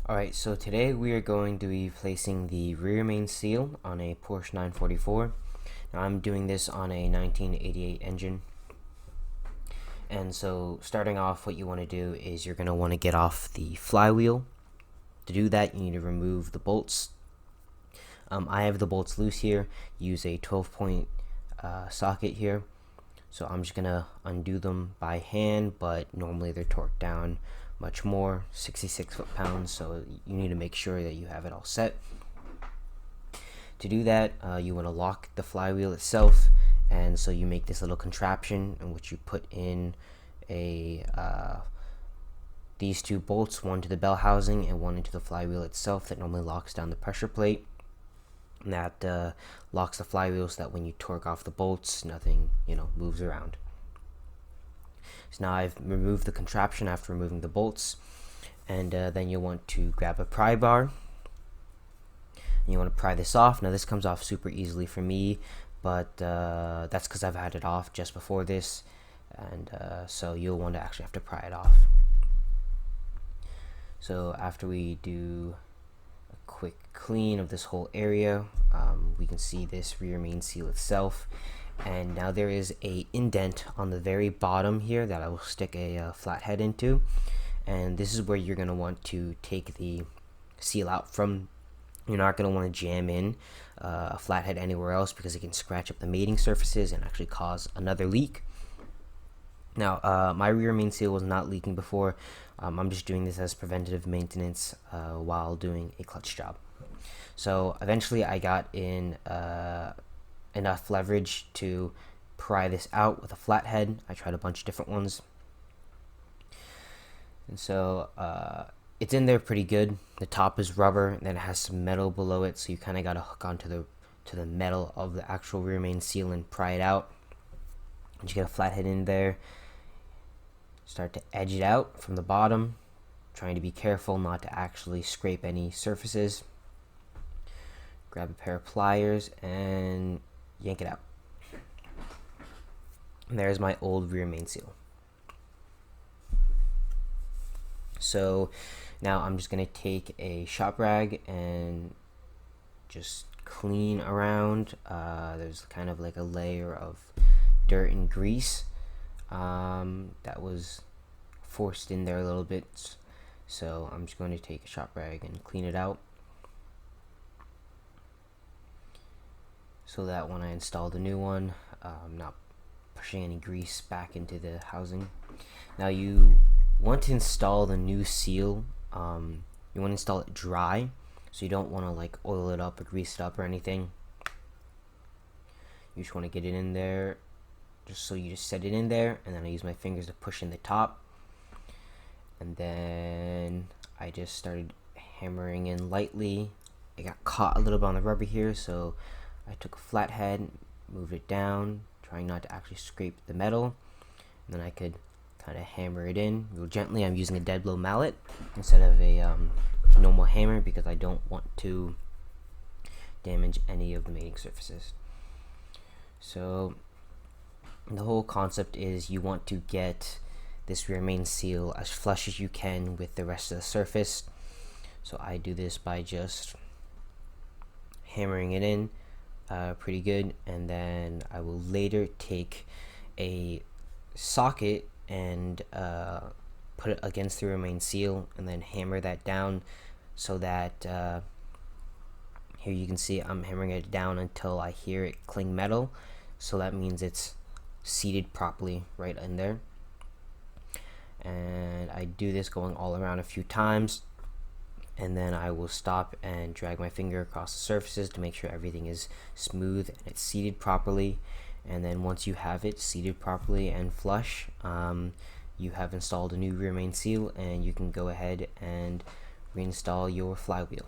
Alright, so today we are going to be placing the rear main seal on a Porsche 944. Now I'm doing this on a 1988 engine. And so starting off, what you want to do is you're going to want to get off the flywheel. To do that, you need to remove the bolts. I have the bolts loose here. Use a 12-point socket here. So I'm just going to undo them by hand, but normally they're torqued down much more, 66 foot-pounds, so you need to make sure that you have it all set. To do that, you want to lock the flywheel itself, and so you make this little contraption in which you put in these two bolts, one to the bell housing and one into the flywheel itself, that normally locks down the pressure plate. And that locks the flywheel so that when you torque off the bolts, nothing moves around. So now I've removed the contraption after removing the bolts, and then you'll want to grab a pry bar. And you want to pry this off. Now this comes off super easily for me, but that's because I've had it off just before this, and so you'll want to actually have to pry it off. So after we do a quick clean of this whole area, we can see this rear main seal itself. And now there is a indent on the very bottom here that I will stick a flathead into, and this is where you're going to want to take the seal out from. You're not going to want to jam in a flathead anywhere else, because it can scratch up the mating surfaces and actually cause another leak. Now my rear main seal was not leaking before. I'm just doing this as preventative maintenance while doing a clutch job. So eventually I got in enough leverage to pry this out with a flathead. I tried a bunch of different ones, and so it's in there pretty good. The top is rubber, and then it has some metal below it, so you kind of got to hook onto the metal of the actual rear main seal and pry it out. And you get a flathead in there, start to edge it out from the bottom, trying to be careful not to actually scrape any surfaces. Grab a pair of pliers and yank it out. And there's my old rear main seal. So now I'm just going to take a shop rag and just clean around. There's kind of like a layer of dirt and grease that was forced in there a little bit. So I'm just going to take a shop rag and clean it out, so that when I install the new one, I'm not pushing any grease back into the housing. Now you want to install the new seal. You want to install it dry, so you don't want to like oil it up or grease it up or anything. You just want to get it in there, so you just set it in there, and then I use my fingers to push in the top, and then I just started hammering in lightly. I got caught a little bit on the rubber here, so I took a flathead, moved it down, trying not to actually scrape the metal, and then I could kind of hammer it in real gently. I'm using a dead blow mallet instead of a normal hammer, because I don't want to damage any of the mating surfaces. So the whole concept is you want to get this rear main seal as flush as you can with the rest of the surface. So I do this by just hammering it in pretty good, and then I will later take a socket and put it against the rear main seal, and then hammer that down, so that here you can see I'm hammering it down until I hear it cling metal. So that means it's seated properly right in there. And I do this going all around a few times, and then I will stop and drag my finger across the surfaces to make sure everything is smooth and it's seated properly. And then once you have it seated properly and flush, you have installed a new rear main seal, and you can go ahead and reinstall your flywheel.